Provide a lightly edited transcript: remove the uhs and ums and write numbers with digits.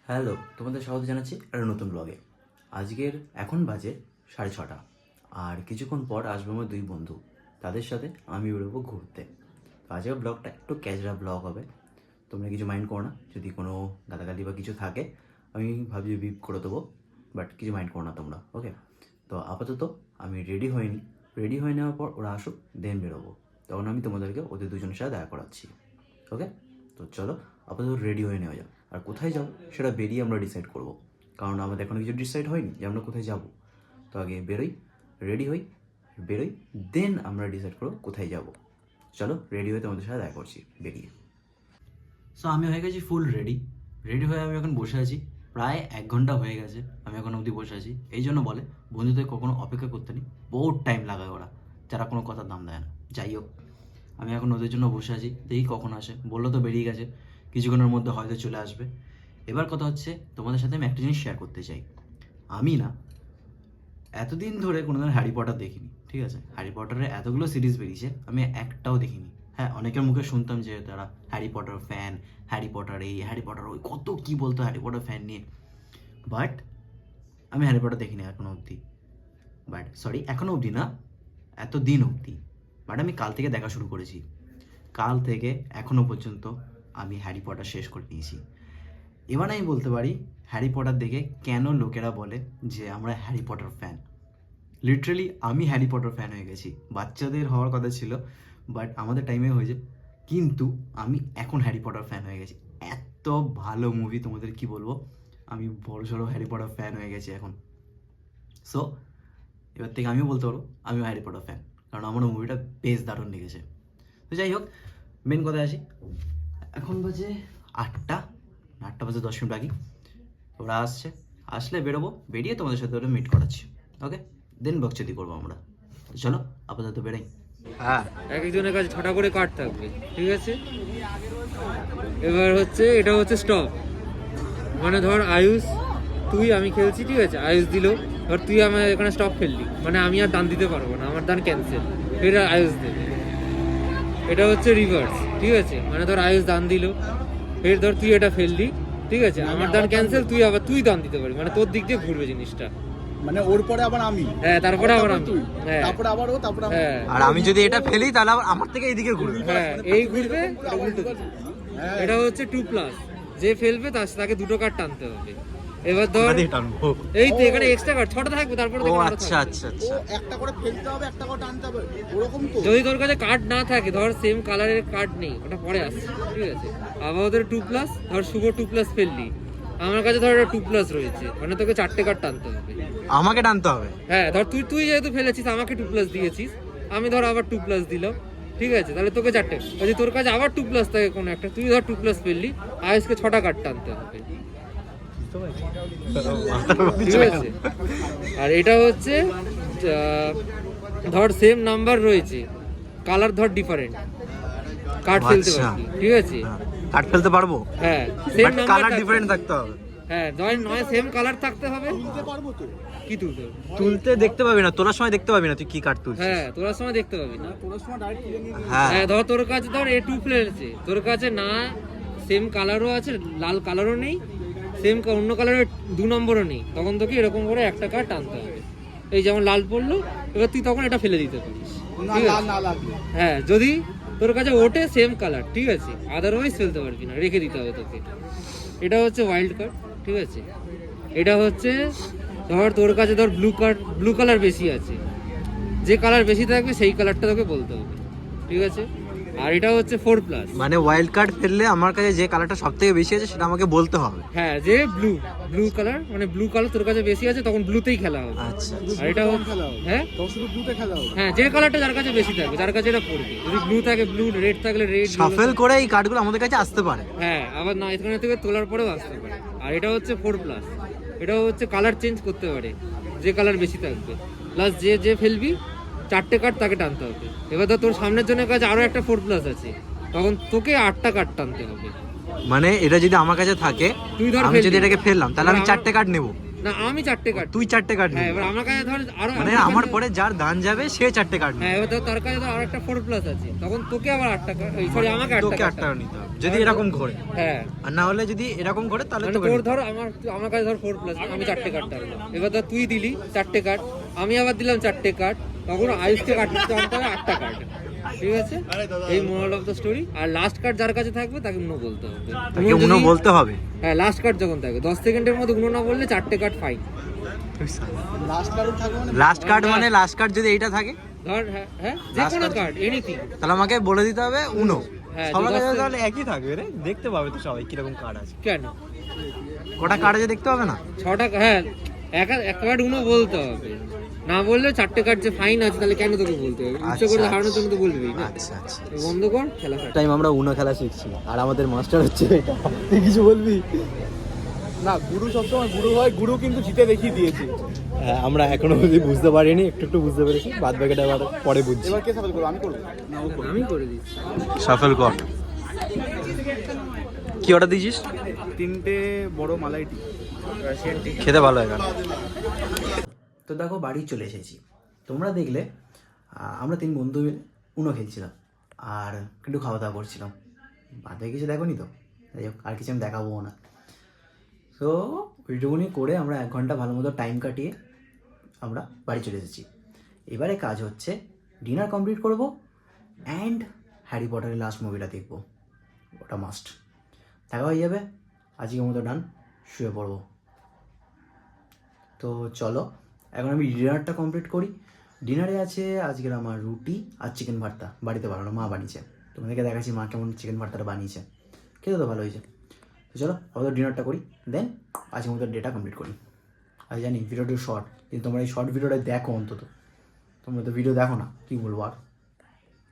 Hello, তোমাদের স্বাগত জানাচ্ছি একটা নতুন ব্লগে। আজকের এখন বাজে 6:30, আর কিছুক্ষণ পর আসবে আমার দুই বন্ধু। তাদের সাথে আমি বেরোবো ঘুরতে। তো আজকের ব্লগটা একটু ক্যাজরা ব্লগ হবে, তোমরা কিছু মাইন্ড করো না। যদি কোনো গালাগালি বা কিছু থাকে আমি ভাবছি বিপ করে দেবো, বাট কিছু মাইন্ড করো না তোমরা, ওকে? তো আপাতত আমি রেডি হইনি, রেডি হয়ে নেওয়ার পর ওরা আসুক, দেন বেরোবো। তখন আমি তোমাদেরকে ওদের দুজনের সাথে দেখা করাচ্ছি, ওকে? তো চলো আপাতত রেডি হয়ে নেওয়া যাক। আর কোথায় যাবো সেটা বেরিয়ে আমরা ডিসাইড করব, কারণ আমাদের এখনো কিছু ডিসাইড হয়নি যে আমরা কোথায় যাব। তো আগে বেরোই, রেডি হই, বেরোই, দেন আমরা ডিসাইড করবো কোথায় যাব। চলো রেডি হয়ে তোমাদের সাথে দেখা করছি বেরিয়ে। সো আমি হয়ে গেছি ফুল রেডি। রেডি হয়ে আমি এখন বসে আছি, প্রায় 1 ঘন্টা হয়ে গেছে আমি এখন অবধি বসে আছি। এই জন্য বলে বন্ধুদের কখনো অপেক্ষা করতে নেই, বহুত টাইম লাগায় ওরা, যারা কোনো কথার দাম দেয় না। যাই হোক, আমি এখন ওদের জন্য বসে আছি, দেখি কখন আসে। বললো তো বেরিয়ে গেছে, কিছুক্ষণের মধ্যে হয়তো চলে আসবে। এবার কথা হচ্ছে, তোমাদের সাথে আমি একটা জিনিস শেয়ার করতে চাই। আমি না এতদিন ধরে কোনোদিন হ্যারি পটার দেখিনি, ঠিক আছে? হ্যারি পটারের এতগুলো সিরিজ বেরিয়েছে, আমি একটাও দেখিনি। হ্যাঁ, অনেকের মুখে শুনতাম যে তারা Harry Potter fan, Harry Potter এই, হ্যারি পটার ওই, কত কি বলতো হ্যারি পটার ফ্যান নিয়ে। বাট আমি হ্যারি পটার দেখিনি এখনো অবধি। বাট সরি, এখনো অবধি না, এতদিন অবধি। বাট আমি কাল থেকে দেখা শুরু করেছি। কাল থেকে এখনো পর্যন্ত আমি হ্যারি পটার শেষ করে নিয়েছি। এবার আমি বলতে পারি হ্যারি পটার দেখে কেন লোকেরা বলে যে আমরা হ্যারি পটার ফ্যান। লিটারালি আমি হ্যারি পটার ফ্যান হয়ে গেছি। বাচ্চাদের হওয়ার কথা ছিল, বাট আমাদের টাইমে হয়েছে। কিন্তু আমি এখন হ্যারি পটার ফ্যান হয়ে গেছি। এত ভালো মুভি, তোমাদের কি বলবো, আমি বড়সড় হ্যারি পটার ফ্যান হয়ে গেছি এখন। সো এবার থেকে আমিও বলতে পারবো আমিও হ্যারি পটার ফ্যান, কারণ আমারও মুভিটা বেশ দারুণ লেগেছে। তো যাই হোক, মেন কথায় আসি। এখন বাজে 8টা বাজে 10 মিনিট বাকি। ওরা আসলে বেরোবো, বেরিয়ে তোমাদের সাথে ওরা মিট করাচ্ছি, ওকে? দেন বকচুদি করবো আমরা। তো চলো আপাতত বেরোই। হ্যাঁ, এক একজনের কাছে 6টা করে কার্ড থাকবে, ঠিক আছে? এবার হচ্ছে এটা হচ্ছে স্টপ, মানে ধর আয়ুষ, তুই আমি খেলছি, ঠিক আছে? আয়ুষ দিল, ধর তুই আমার এখানে স্টপ ফেললি, মানে আমি আর দান দিতে পারবো না, আমার দান ক্যান্সেল, এটা আয়ুষ দেবে। এটা হচ্ছে রিভার্স, ঠিক আছে? মানে ধর আয়ুষ দান দিল, ফের ধর তুই এটা ফেললি, ঠিক আছে? আমার দান ক্যান্সেল, তুই দান দিতে পারবি, মানে তোর দিক দিয়ে ঘুরবে জিনিসটা। মানে ওর পরে আবার আমি, হ্যাঁ, তারপরে আবার আমি, হ্যাঁ, তারপরে আবার ও, তারপরে আমি। হ্যাঁ, আর আমি যদি এটা ফেলি তাহলে আবার আমার থেকে এইদিকে ঘুরবে। হ্যাঁ, এই ঘুরবে, এটা উল্টো দিকে। এটা হচ্ছে 2+, যে ফেলবে তাকে 2টো কার্ড টানতে হবে। এবার ধর এই তো এখানে এক্সট্রা কার্ড 6টা থাকবে, তারপরে ও আচ্ছা আচ্ছা ও আচ্ছা। একটা করে ফেলতে হবে, একটা করে টানতে হবে, ওরকম তো। যদি তোর কাছে কার্ড না থাকে, ধর সেম কালারের কার্ড নেই, ওটা পরে আসছে, ঠিক আছে? আবার ওদের 2+, ধর শুভ 2+ ফেললি, আমার কাছে ধর এটা 2+ রয়েছে, মানে তোকে 4টে কার্ড টানতে হবে। আমাকে টানতে হবে? হ্যাঁ, ধর তুই যেহেতু ফেলেছিস, আমাকে 2+ দিয়েছিস, আমি ধর আবার 2+ দিলাম, ঠিক আছে? তাহলে তোকে 4টে। যদি তোর কাছে আবার 2+ থাকে কোনো একটা, তুই ধর 2+ ফেললি, আয়ুষকে 6টা কার্ড টানতে হবে, ঠিক আছে? আর এটা হচ্ছে ধর সেম নাম্বার রয়েছে, কালার ধর ডিফারেন্ট, কার্ড ফেলতে পারবি, ঠিক আছে? কাট ফেলতে পারবো, হ্যাঁ, same but number colour different থাকতে হবে। হ্যাঁ, নয় সেম কালার থাকতে হবে। তুলতে পারবো তো? কি তুলতে? তুলতে দেখতে পাবি না, তোলার সময় দেখতে পাবি না তুই কি কাট তুলছিস। হ্যাঁ, তোরা সময় দেখতে পাবি না। তোর সময় ডাইরেক্ট তুলে নিয়ে হ্যাঁ, হ্যাঁ, ধর তোর কাছে ধর A2 ফেলেছে, তোর কাছে না সেম কালারও আছে, লাল কালারও নেই, সেম অন্য কালারের 2 নম্বরও নেই, তখন তোকে এরকম করে একটা কার্ড টানতে হবে। এই যেমন লাল পড়লো, এবার তুই তখন এটা ফেলে দিতে পারিস, না, ঠিক না, আছে? না লাগবে। হ্যাঁ, যদি তোর কাছে ওঠে সেম কালার, ঠিক আছে, আদারওয়াইজ ফেলতে পারবি না, রেখে দিতে হবে তোকে। এটা হচ্ছে ওয়াইল্ড কার্ড, ঠিক আছে? এটা হচ্ছে ধর তোর কাছে ধর ব্লু কালার বেশি আছে, যে কালার বেশি থাকবে সেই কালারটা তোকে বলতে হবে, ঠিক আছে? আর এটা হচ্ছে 4+, মানে ওয়াইল্ড কার্ড ফেললে আমার কাছে যে কালারটা সব থেকে বেশি আছে সেটা আমাকে বলতে হবে। হ্যাঁ, যে ব্লু কালার, মানে ব্লু কালার তোর কাছে বেশি আছে, তখন ব্লুতেই খেলা হবে। আচ্ছা, আর এটা খেলা হবে। হ্যাঁ, তো শুধু ব্লুতে খেলা হবে। হ্যাঁ, যে কালারটা যার কাছে বেশি থাকবে, যার কাছে এটা পড়বে। যদি ব্লু থাকে ব্লু, রেড থাকলে রেড। শাফেল করে এই কার্ডগুলো আমাদের কাছে আসতে পারে। হ্যাঁ, আবার না, এখানে থেকে তোলার পরেও আসতে পারে। আর এটা হচ্ছে 4+, এটাও হচ্ছে কালার চেঞ্জ করতে পারে, যে কালার বেশি থাকবে। প্লাস যে ফেলবি 4টে কার্ড তাকে টানতে হবে। এবার ধর তোর সামনের জনের কাছে আরো একটা 4+ আছে, তখন তোকে 8টা কার্ড টানতে হবে। মানে এটা যদি আমার কাছে থাকে, তুই ধর আমি যদি এটাকে ফেললাম তাহলে আমি 4টে কার্ড নেব। না আমি 4টে কাট। তুই 4টে কাটবি, হ্যাঁ এবার আমার কাছে ধর আরো মানে আমার পরে যার দান যাবে সে 4টে কাটবে। হ্যাঁ এবার ধর তার কাছে ধর আরেকটা 4 প্লাস আছে, তখন তোকে আবার 8 টাকা, সরি আমাকে 8 তোকে টাকা 8 টাকা নিতে হবে যদি এরকম ঘোরে, হ্যাঁ আর না হলে যদি এরকম ঘোরে তাহলে মানে তোকে তোর নিতে ধর আমার কাছে ধর 4 প্লাস, আমি 4টে কাট টানলাম, এবার ধর তুই দিলি 4টে কাট, আমি আবার দিলাম 4টে কাট, তখন আয়ুষকে কাটতে আনতে হবে 8টা কাট, ঠিক আছে? এই মোরাল অফ দ্য স্টোরি। আর লাস্ট কার্ড যার কাছে থাকবে তাকে উনো বলতে হবে। তাকে উনো বলতে হবে। হ্যাঁ লাস্ট কার্ড যখন থাকবে 10 সেকেন্ডের মধ্যে উনো না বললে 4টে কার্ড ফাইন। লাস্ট কার্ড থাকবে মানে লাস্ট কার্ড মানে লাস্ট কার্ড যদি এইটা থাকে ধর হ্যাঁ হ্যাঁ যে Last কোনো card- কার্ড এনিথিং, তাহলে আমাকে বলে দিতে হবে উনো। হ্যাঁ সবার কাছে 10 তাহলে একই থাকবে রে, দেখতে পাবে তো সবাই কিরকম কার্ড আছে। কেন কটা কার্ড আছে দেখতে হবে না? 6টা, হ্যাঁ এক কার্ড উনো বলতে হবে, না বললে 4টে কার্ড যে ফাইন আছে তাহলে কেন তোকে বলতে হবে? ইচ্ছে করে আচ্ছা, হারানোর জন্য তো বলবি না। আচ্ছা আচ্ছা। বন্ধ কর খেলা start। টাইম আমরা উনো খেলা শিখছি আর আমাদের মাস্টার হচ্ছে এটা। তুই কিছু বলবি? না, গুরু সবসময় গুরু হয়, গুরু কিন্তু জিতে দেখিয়ে দিয়েছে। হ্যাঁ, আমরা এখনো অবধি বুঝতে পারিনি, একটু একটু বুঝতে পেরেছি, বাদ বাকিটা আবার পরে বুঝছি। এবার কে সাফল করবো? আমি করবো না ও করবে? আমি করে দিচ্ছি। সাফল কর। কি অর্ডার দিয়েছিস? 3টে বড় মালাই টি। খেতে ভালো হয়। তো দেখো বাড়ি চলে এসেছি। তোমরা দেখলে আমরা 3 বন্ধু মিলে উনো খেলছিলাম আর একটু খাওয়া দাওয়া করছিলাম। বাদে কিছু দেখোনি তো, যাই হোক আর কিছু আমি দেখাবো না। তো ওইটুকুনি করে আমরা 1 ঘন্টা ভালো মতো টাইম কাটিয়ে আমরা বাড়ি চলে এসেছি। এবারে কাজ হচ্ছে ডিনার কমপ্লিট করব অ্যান্ড হ্যারি পটারের লাস্ট মুভিটা দেখব, ওটা মাস্ট। দেখা হয়ে যাবে, আজকের মতো ডান, শুয়ে পড়বো। তো চলো এখন আমি ডিনারটা কমপ্লিট করি। ডিনারে আছে আজকের আমার রুটি আর চিকেন ভর্তা, বাড়িতে বানানো, মা বানিয়েছে। তোমাদেরকে দেখাচ্ছি মা কেমন চিকেন ভর্তাটা বানিয়েছে, খেতে তো ভালো হয়েছে। তো চলো আবার ডিনারটা করি, দেন আজকের মতো ডেটা কমপ্লিট করি। আমি জানি ভিডিওটা শর্ট, কিন্তু তোমরা এই শর্ট ভিডিওটা দেখো অন্তত, তোমরা তো ভিডিও দেখো না, কী বলবো আর।